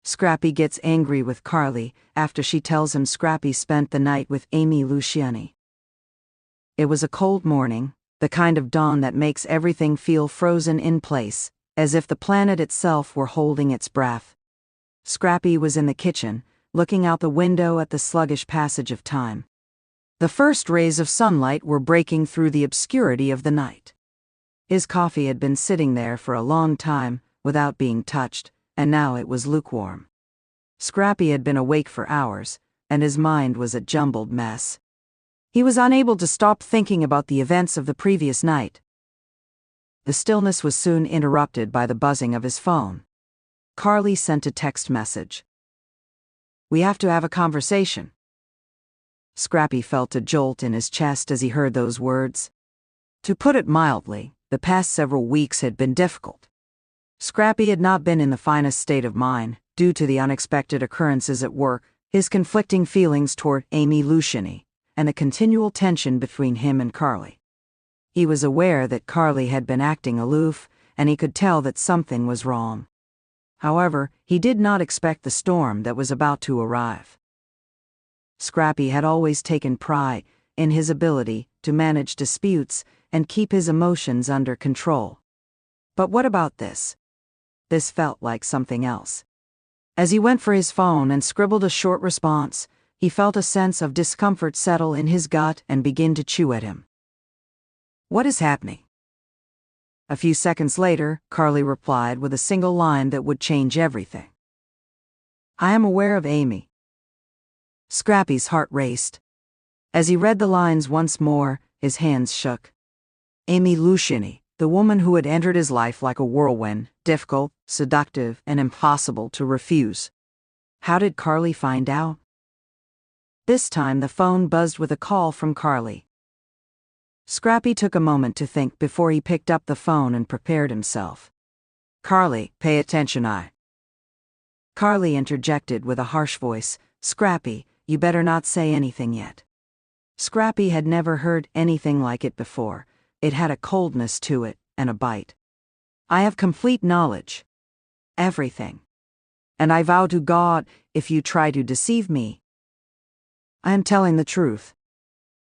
Scrappy gets angry with Karlie after she tells him Scrappy spent the night with Amy Luciani. It was a cold morning, the kind of dawn that makes everything feel frozen in place, as if the planet itself were holding its breath. Scrappy was in the kitchen, looking out the window at the sluggish passage of time. The first rays of sunlight were breaking through the obscurity of the night. His coffee had been sitting there for a long time, without being touched, and now it was lukewarm. Scrappy had been awake for hours, and his mind was a jumbled mess. He was unable to stop thinking about the events of the previous night. The stillness was soon interrupted by the buzzing of his phone. Karlie sent a text message. "We have to have a conversation." Scrappy felt a jolt in his chest as he heard those words. To put it mildly, the past several weeks had been difficult. Scrappy had not been in the finest state of mind, due to the unexpected occurrences at work, his conflicting feelings toward Amy Luciani, and the continual tension between him and Karlie. He was aware that Karlie had been acting aloof, and he could tell that something was wrong. However, he did not expect the storm that was about to arrive. Scrappy had always taken pride in his ability to manage disputes and keep his emotions under control. But what about this? This felt like something else. As he went for his phone and scribbled a short response, he felt a sense of discomfort settle in his gut and begin to chew at him. "What is happening?" A few seconds later, Karlie replied with a single line that would change everything. "I am aware of Amy." Scrappy's heart raced. As he read the lines once more, his hands shook. Amy Luciani, the woman who had entered his life like a whirlwind, difficult, seductive, and impossible to refuse. How did Karlie find out? This time the phone buzzed with a call from Karlie. Scrappy took a moment to think before he picked up the phone and prepared himself. "Karlie, pay attention, Karlie interjected with a harsh voice, "Scrappy, you better not say anything yet." Scrappy had never heard anything like it before. It had a coldness to it, and a bite. "I have complete knowledge. Everything. And I vow to God, if you try to deceive me, I am telling the truth."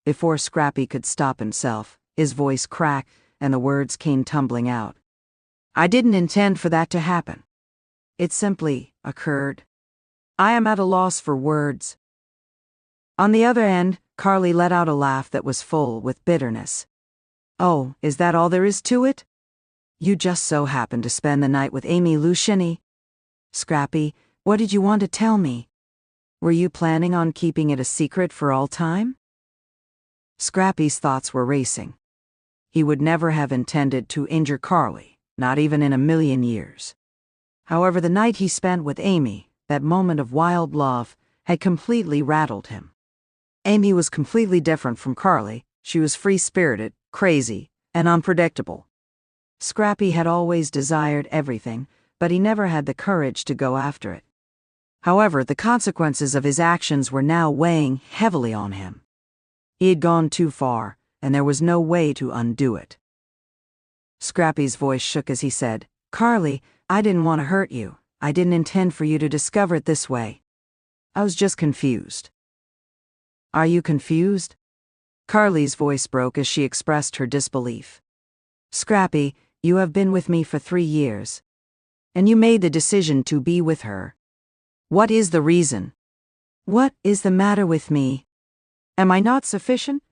Before Scrappy could stop himself, his voice cracked, and the words came tumbling out. "I didn't intend for that to happen. It simply occurred. I am at a loss for words." On the other end, Karlie let out a laugh that was full with bitterness. "Oh, is that all there is to it? You just so happened to spend the night with Amy Luciani? Scrappy, what did you want to tell me? Were you planning on keeping it a secret for all time?" Scrappy's thoughts were racing. He would never have intended to injure Karlie, not even in a million years. However, the night he spent with Amy, that moment of wild love, had completely rattled him. Amy was completely different from Karlie. She was free-spirited, crazy, and unpredictable. Scrappy had always desired everything, but he never had the courage to go after it. However, the consequences of his actions were now weighing heavily on him. He had gone too far, and there was no way to undo it. Scrappy's voice shook as he said, "Karlie, I didn't want to hurt you. I didn't intend for you to discover it this way. I was just confused." "Are you confused?" Karlie's voice broke as she expressed her disbelief. "Scrappy, you have been with me for 3 years. And you made the decision to be with her. What is the reason? What is the matter with me? Am I not sufficient?"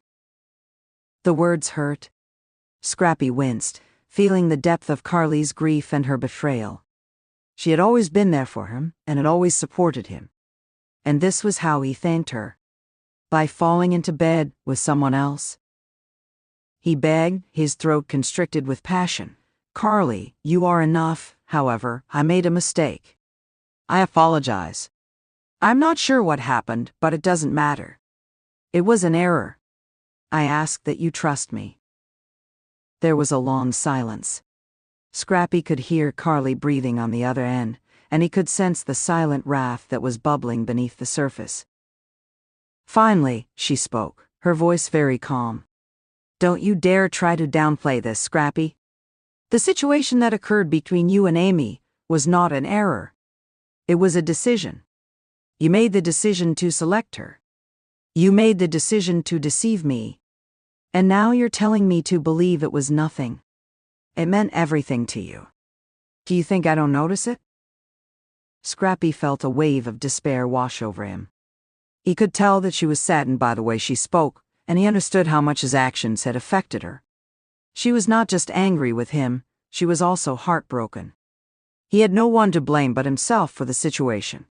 The words hurt. Scrappy winced, feeling the depth of Karlie's grief and her betrayal. She had always been there for him, and had always supported him. And this was how he thanked her. By falling into bed with someone else. He begged, his throat constricted with passion. "Karlie, you are enough. However, I made a mistake. I apologize. I'm not sure what happened, but it doesn't matter. It was an error. I ask that you trust me." There was a long silence. Scrappy could hear Karlie breathing on the other end, and he could sense the silent wrath that was bubbling beneath the surface. Finally, she spoke, her voice very calm. "Don't you dare try to downplay this, Scrappy. The situation that occurred between you and Amy was not an error. It was a decision. You made the decision to select her. You made the decision to deceive me. And now you're telling me to believe it was nothing. It meant everything to you. Do you think I don't notice it? Scrappy felt a wave of despair wash over him. He could tell that she was saddened by the way she spoke, and he understood how much his actions had affected her. She was not just angry with him, she was also heartbroken. He had no one to blame but himself for the situation.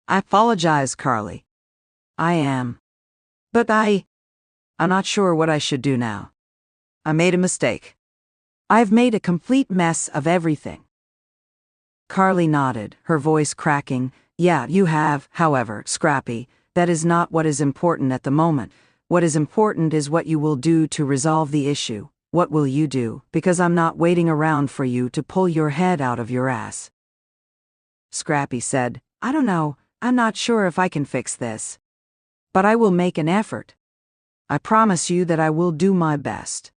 I apologize, Karlie. I am. But I'm not sure what I should do now. I made a mistake. I've made a complete mess of everything. Karlie nodded, her voice cracking. Yeah, you have, however, Scrappy, that is not what is important at the moment. What is important is what you will do to resolve the issue. What will you do? Because I'm not waiting around for you to pull your head out of your ass. Scrappy said, I don't know, I'm not sure if I can fix this. But I will make an effort. I promise you that I will do my best.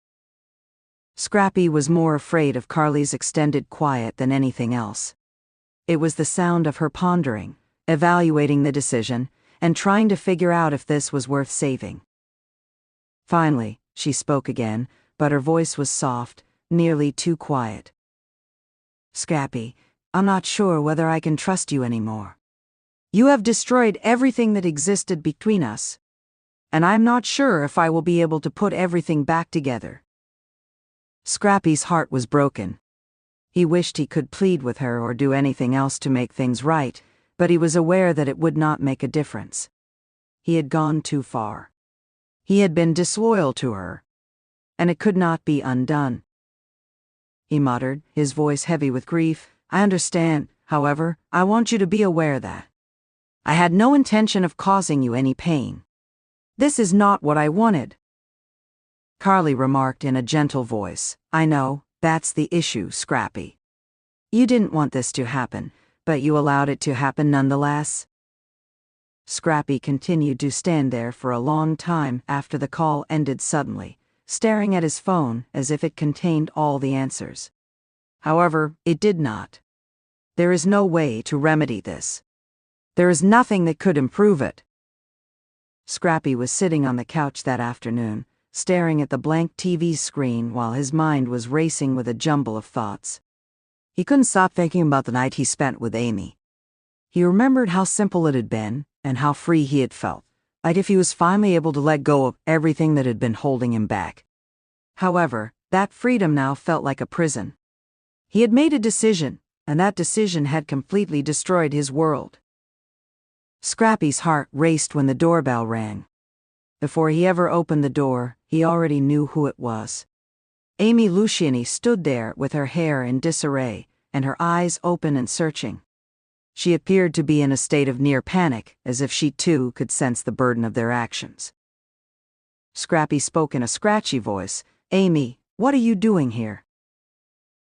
Scrappy was more afraid of Karlie's extended quiet than anything else. It was the sound of her pondering, evaluating the decision, and trying to figure out if this was worth saving. Finally, she spoke again, but her voice was soft, nearly too quiet. Scrappy, I'm not sure whether I can trust you anymore. You have destroyed everything that existed between us, and I'm not sure if I will be able to put everything back together. Scrappy's heart was broken. He wished he could plead with her or do anything else to make things right, but he was aware that it would not make a difference. He had gone too far. He had been disloyal to her, and it could not be undone. He muttered, his voice heavy with grief, I understand, however, I want you to be aware that I had no intention of causing you any pain. This is not what I wanted. Karlie remarked in a gentle voice, I know, that's the issue, Scrappy. You didn't want this to happen, but you allowed it to happen nonetheless. Scrappy continued to stand there for a long time after the call ended suddenly, staring at his phone as if it contained all the answers. However, it did not. There is no way to remedy this. There is nothing that could improve it. Scrappy was sitting on the couch that afternoon, staring at the blank TV screen while his mind was racing with a jumble of thoughts. He couldn't stop thinking about the night he spent with Amy. He remembered how simple it had been and how free he had felt, like if he was finally able to let go of everything that had been holding him back. However, that freedom now felt like a prison. He had made a decision, and that decision had completely destroyed his world. Scrappy's heart raced when the doorbell rang. Before he ever opened the door, he already knew who it was. Amy Luciani stood there with her hair in disarray and her eyes open and searching. She appeared to be in a state of near panic, as if she too could sense the burden of their actions. Scrappy spoke in a scratchy voice, Amy, what are you doing here?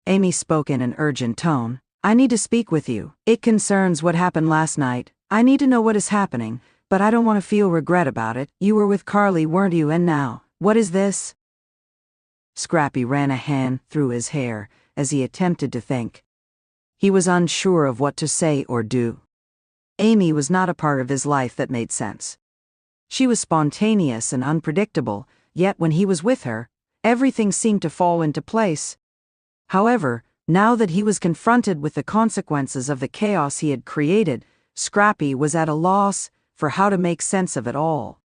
Amy spoke in an urgent tone, I need to speak with you. It concerns what happened last night. I need to know what is happening, but I don't want to feel regret about it. You were with Karlie, weren't you, and now, what is this? Scrappy ran a hand through his hair as he attempted to think. He was unsure of what to say or do. Amy was not a part of his life that made sense. She was spontaneous and unpredictable, yet when he was with her, everything seemed to fall into place. However, now that he was confronted with the consequences of the chaos he had created, Scrappy was at a loss for how to make sense of it all.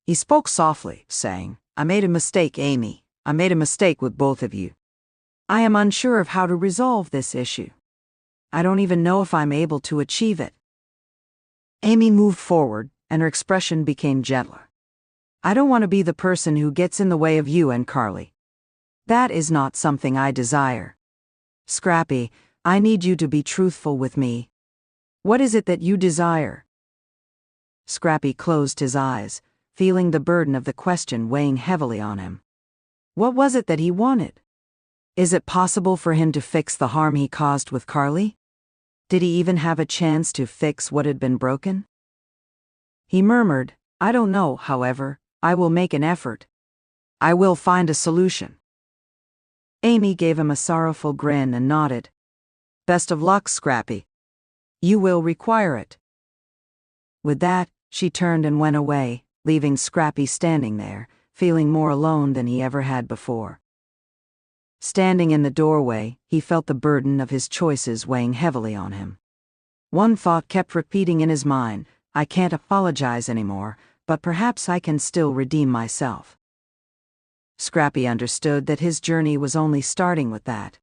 He spoke softly, saying, I made a mistake, Amy. I made a mistake with both of you. I am unsure of how to resolve this issue. I don't even know if I'm able to achieve it. Amy moved forward, and her expression became gentler. I don't want to be the person who gets in the way of you and Karlie. That is not something I desire. Scrappy, I need you to be truthful with me. What is it that you desire? Scrappy closed his eyes, feeling the burden of the question weighing heavily on him. What was it that he wanted? Is it possible for him to fix the harm he caused with Karlie? Did he even have a chance to fix what had been broken? He murmured, I don't know, however, I will make an effort. I will find a solution. Amy gave him a sorrowful grin and nodded. Best of luck, Scrappy. You will require it." With that, she turned and went away, leaving Scrappy standing there, feeling more alone than he ever had before. Standing in the doorway, he felt the burden of his choices weighing heavily on him. One thought kept repeating in his mind, "I can't apologize anymore, but perhaps I can still redeem myself." Scrappy understood that his journey was only starting with that.